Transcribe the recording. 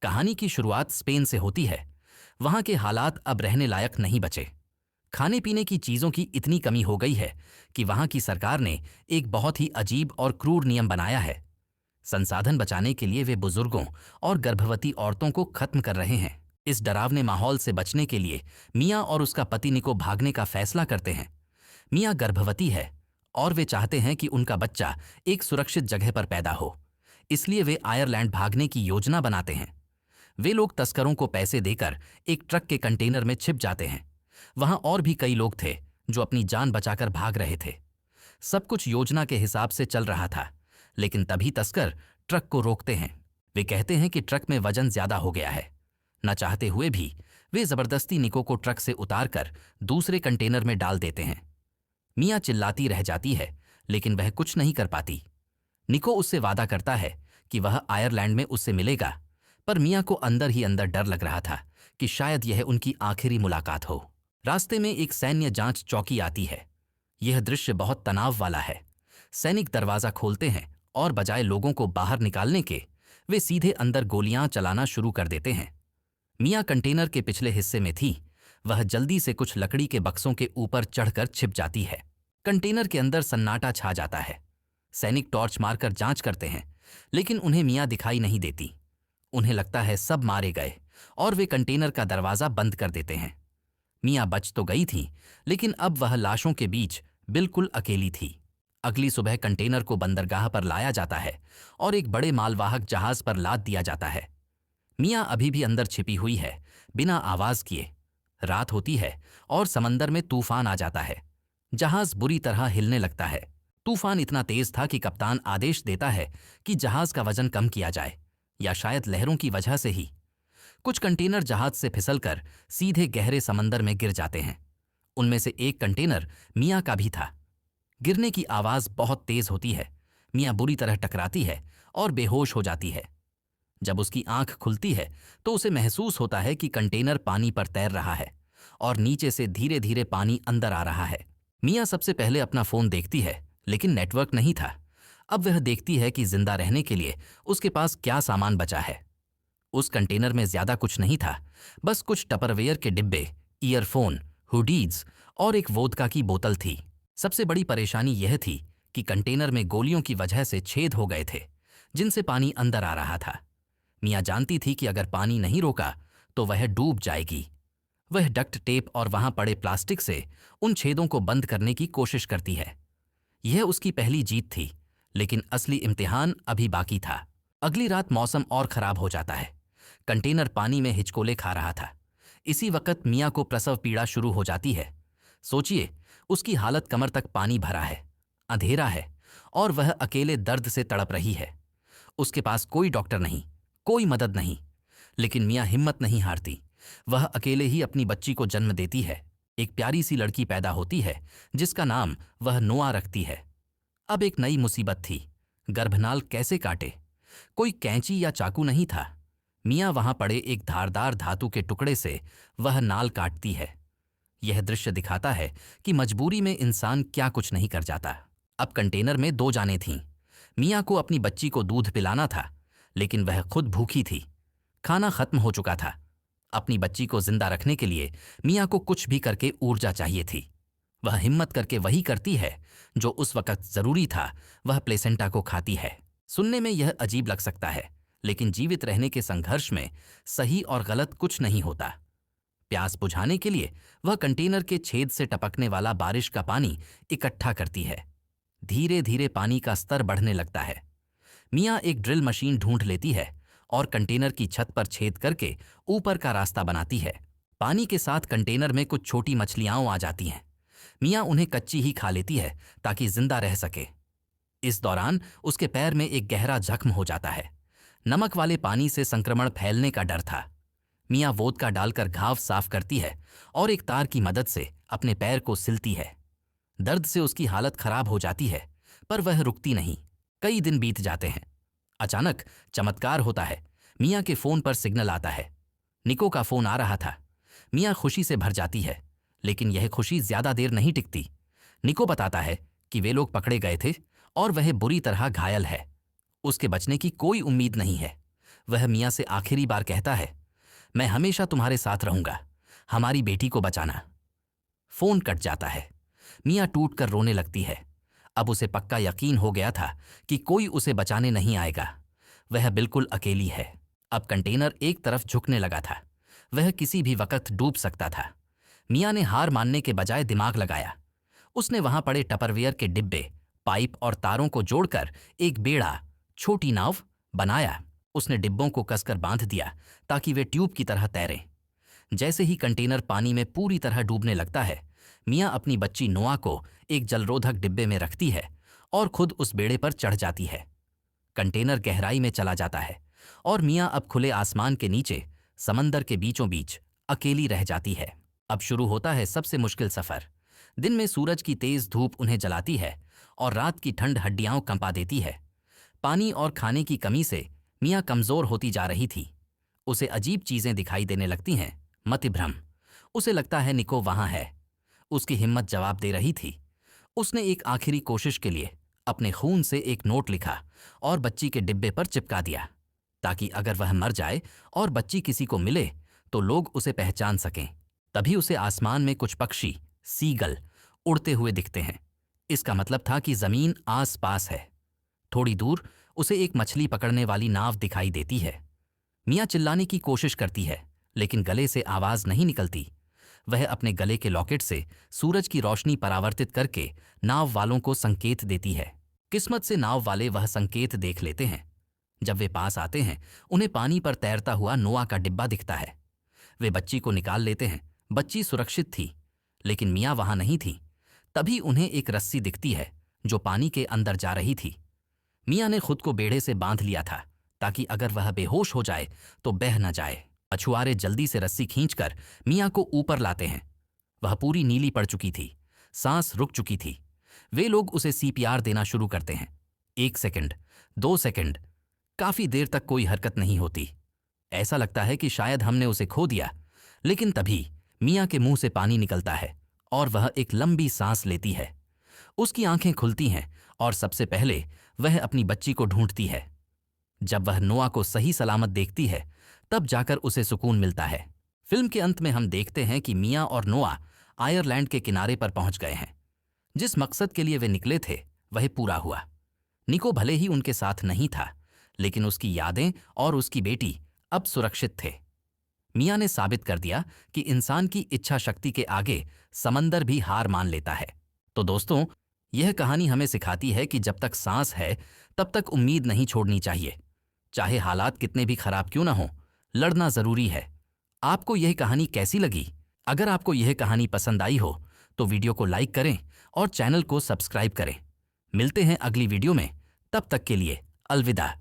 कहानी की शुरुआत स्पेन से होती है। वहां के हालात अब रहने लायक नहीं बचे। खाने पीने की चीजों की इतनी कमी हो गई है कि वहां की सरकार ने एक बहुत ही अजीब और क्रूर नियम बनाया है। संसाधन बचाने के लिए वे बुजुर्गों और गर्भवती औरतों को खत्म कर रहे हैं। इस डरावने माहौल से बचने के लिए मिया और उसका पति निको भागने का फैसला करते हैं। मिया गर्भवती है और वे चाहते हैं कि उनका बच्चा एक सुरक्षित जगह पर पैदा हो, इसलिए वे आयरलैंड भागने की योजना बनाते हैं। वे लोग तस्करों को पैसे देकर एक ट्रक के कंटेनर में छिप जाते हैं। वहां और भी कई लोग थे जो अपनी जान बचाकर भाग रहे थे। सब कुछ योजना के हिसाब से चल रहा था, लेकिन तभी तस्कर ट्रक को रोकते हैं। वे कहते हैं कि ट्रक में वजन ज्यादा हो गया है। न चाहते हुए भी वे जबरदस्ती निको को ट्रक से उतारकर दूसरे कंटेनर में डाल देते हैं। मिया चिल्लाती रह जाती है, लेकिन वह कुछ नहीं कर पाती। निको उससे वादा करता है कि वह आयरलैंड में उससे मिलेगा, पर मिया को अंदर ही अंदर डर लग रहा था कि शायद यह उनकी आखिरी मुलाकात हो। रास्ते में एक सैन्य जांच चौकी आती है। यह दृश्य बहुत तनाव वाला है। सैनिक दरवाजा खोलते हैं और बजाय लोगों को बाहर निकालने के, वे सीधे अंदर गोलियां चलाना शुरू कर देते हैं। मिया कंटेनर के पिछले हिस्से में थी। वह जल्दी से कुछ लकड़ी के बक्सों के ऊपर चढ़कर छिप जाती है। कंटेनर के अंदर सन्नाटा छा जाता है। सैनिक टॉर्च मारकर जांच करते हैं, लेकिन उन्हें मिया दिखाई नहीं देती। उन्हें लगता है सब मारे गए और वे कंटेनर का दरवाजा बंद कर देते हैं। मिया बच तो गई थी, लेकिन अब वह लाशों के बीच बिल्कुल अकेली थी। अगली सुबह कंटेनर को बंदरगाह पर लाया जाता है और एक बड़े मालवाहक जहाज पर लाद दिया जाता है। मिया अभी भी अंदर छिपी हुई है, बिना आवाज किए। रात होती है और समंदर में तूफान आ जाता है। जहाज बुरी तरह हिलने लगता है। तूफान इतना तेज था कि कप्तान आदेश देता है कि जहाज का वजन कम किया जाए, या शायद लहरों की वजह से ही। कुछ कंटेनर जहाज से फिसलकर सीधे गहरे समंदर में गिर जाते हैं। उनमें से एक कंटेनर मिया का भी था। गिरने की आवाज बहुत तेज होती है। मिया बुरी तरह टकराती है और बेहोश हो जाती है। जब उसकी आंख खुलती है तो उसे महसूस होता है कि कंटेनर पानी पर तैर रहा है और नीचे से धीरे धीरे पानी अंदर आ रहा है। मिया सबसे पहले अपना फोन देखती है, लेकिन नेटवर्क नहीं था। अब वह देखती है कि जिंदा रहने के लिए उसके पास क्या सामान बचा है। उस कंटेनर में ज्यादा कुछ नहीं था, बस कुछ टपरवेयर के डिब्बे, ईयरफोन, हुडीज और एक वोदका की बोतल थी। सबसे बड़ी परेशानी यह थी कि कंटेनर में गोलियों की वजह से छेद हो गए थे, जिनसे पानी अंदर आ रहा था। मिया जानती थी कि अगर पानी नहीं रोका तो वह डूब जाएगी। वह डक्ट टेप और वहां पड़े प्लास्टिक से उन छेदों को बंद करने की कोशिश करती है। यह उसकी पहली जीत थी, लेकिन असली इम्तिहान अभी बाकी था। अगली रात मौसम और खराब हो जाता है। कंटेनर पानी में हिचकोले खा रहा था। इसी वक्त मिया को प्रसव पीड़ा शुरू हो जाती है। सोचिए, उसकी हालत कमर तक पानी भरा है, अंधेरा है और वह अकेले दर्द से तड़प रही है। उसके पास कोई डॉक्टर नहीं, कोई मदद नहीं। लेकिन मिया हिम्मत नहीं हारती। वह अकेले ही अपनी बच्ची को जन्म देती है। एक प्यारी सी लड़की पैदा होती है जिसका नाम वह नोआ रखती है। अब एक नई मुसीबत थी, गर्भनाल कैसे काटे। कोई कैंची या चाकू नहीं था। मिया वहां पड़े एक धारदार धातु के टुकड़े से वह नाल काटती है। यह दृश्य दिखाता है कि मजबूरी में इंसान क्या कुछ नहीं कर जाता। अब कंटेनर में दो जानें थीं। मिया को अपनी बच्ची को दूध पिलाना था, लेकिन वह खुद भूखी थी। खाना खत्म हो चुका था। अपनी बच्ची को जिंदा रखने के लिए मिया को कुछ भी करके ऊर्जा चाहिए थी। वह हिम्मत करके वही करती है जो उस वक्त जरूरी था। वह प्लेसेंटा को खाती है। सुनने में यह अजीब लग सकता है, लेकिन जीवित रहने के संघर्ष में सही और गलत कुछ नहीं होता। प्यास बुझाने के लिए वह कंटेनर के छेद से टपकने वाला बारिश का पानी इकट्ठा करती है। धीरे धीरे पानी का स्तर बढ़ने लगता है। मिया एक ड्रिल मशीन ढूंढ लेती है और कंटेनर की छत पर छेद करके ऊपर का रास्ता बनाती है। पानी के साथ कंटेनर में कुछ छोटी मछलियां आ जाती हैं। मिया उन्हें कच्ची ही खा लेती है ताकि जिंदा रह सके। इस दौरान उसके पैर में एक गहरा जख्म हो जाता है। नमक वाले पानी से संक्रमण फैलने का डर था। मिया वोदका डालकर घाव साफ करती है और एक तार की मदद से अपने पैर को सिलती है। दर्द से उसकी हालत खराब हो जाती है, पर वह रुकती नहीं। कई दिन बीत जाते हैं। अचानक चमत्कार होता है। मिया के फोन पर सिग्नल आता है। निको का फोन आ रहा था। मिया खुशी से भर जाती है, लेकिन यह खुशी ज्यादा देर नहीं टिकती। निको बताता है कि वे लोग पकड़े गए थे और वह बुरी तरह घायल है। उसके बचने की कोई उम्मीद नहीं है। वह मियाँ से आखिरी बार कहता है, मैं हमेशा तुम्हारे साथ रहूंगा, हमारी बेटी को बचाना। फोन कट जाता है। मियाँ टूट कर रोने लगती है। अब उसे पक्का यकीन हो गया था कि कोई उसे बचाने नहीं आएगा। वह बिल्कुल अकेली है। अब कंटेनर एक तरफ झुकने लगा था। वह किसी भी वक्त डूब सकता था। मियाँ ने हार मानने के बजाय दिमाग लगाया। उसने वहां पड़े टपरवेयर के डिब्बे, पाइप और तारों को जोड़कर एक बेड़ा, छोटी नाव बनाया। उसने डिब्बों को कसकर बांध दिया ताकि वे ट्यूब की तरह तैरें। जैसे ही कंटेनर पानी में पूरी तरह डूबने लगता है, मियाँ अपनी बच्ची नोआ को एक जलरोधक डिब्बे में रखती है और खुद उस बेड़े पर चढ़ जाती है। कंटेनर गहराई में चला जाता है और मियाँ अब खुले आसमान के नीचे समंदर के बीचों बीच अकेली रह जाती है। अब शुरू होता है सबसे मुश्किल सफर। दिन में सूरज की तेज धूप उन्हें जलाती है और रात की ठंड हड्डियां कंपा देती है। पानी और खाने की कमी से मियाँ कमजोर होती जा रही थी। उसे अजीब चीजें दिखाई देने लगती हैं, मतिभ्रम। उसे लगता है निको वहां है। उसकी हिम्मत जवाब दे रही थी। उसने एक आखिरी कोशिश के लिए अपने खून से एक नोट लिखा और बच्ची के डिब्बे पर चिपका दिया, ताकि अगर वह मर जाए और बच्ची किसी को मिले तो लोग उसे पहचान सकें। तभी उसे आसमान में कुछ पक्षी, सीगल, उड़ते हुए दिखते हैं। इसका मतलब था कि जमीन आस पास है। थोड़ी दूर उसे एक मछली पकड़ने वाली नाव दिखाई देती है। मियाँ चिल्लाने की कोशिश करती है, लेकिन गले से आवाज नहीं निकलती। वह अपने गले के लॉकेट से सूरज की रोशनी परावर्तित करके नाव वालों को संकेत देती है। किस्मत से नाव वाले वह संकेत देख लेते हैं। जब वे पास आते हैं, उन्हें पानी पर तैरता हुआ नोआ का डिब्बा दिखता है। वे बच्ची को निकाल लेते हैं। बच्ची सुरक्षित थी, लेकिन मियाँ वहां नहीं थी। तभी उन्हें एक रस्सी दिखती है जो पानी के अंदर जा रही थी। मियाँ ने खुद को बेड़े से बांध लिया था ताकि अगर वह बेहोश हो जाए तो बह न जाए। मछुआरे जल्दी से रस्सी खींचकर मियाँ को ऊपर लाते हैं। वह पूरी नीली पड़ चुकी थी, सांस रुक चुकी थी। वे लोग उसे सीपीआर देना शुरू करते हैं। 1 सेकंड, 2 सेकंड, काफी देर तक कोई हरकत नहीं होती। ऐसा लगता है कि शायद हमने उसे खो दिया। लेकिन तभी मियाँ के मुंह से पानी निकलता है और वह एक लंबी सांस लेती है। उसकी आंखें खुलती हैं और सबसे पहले वह अपनी बच्ची को ढूंढती है। जब वह नोआ को सही सलामत देखती है, तब जाकर उसे सुकून मिलता है। फिल्म के अंत में हम देखते हैं कि मियाँ और नोआ आयरलैंड के किनारे पर पहुंच गए हैं। जिस मकसद के लिए वे निकले थे वह पूरा हुआ। निको भले ही उनके साथ नहीं था, लेकिन उसकी यादें और उसकी बेटी अब सुरक्षित थे। मियाँ ने साबित कर दिया कि इंसान की इच्छा शक्ति के आगे समंदर भी हार मान लेता है। तो दोस्तों, यह कहानी हमें सिखाती है कि जब तक सांस है तब तक उम्मीद नहीं छोड़नी चाहिए। चाहे हालात कितने भी खराब क्यों ना हो, लड़ना जरूरी है। आपको यह कहानी कैसी लगी? अगर आपको यह कहानी पसंद आई हो तो वीडियो को लाइक करें और चैनल को सब्सक्राइब करें। मिलते हैं अगली वीडियो में। तब तक के लिए अलविदा।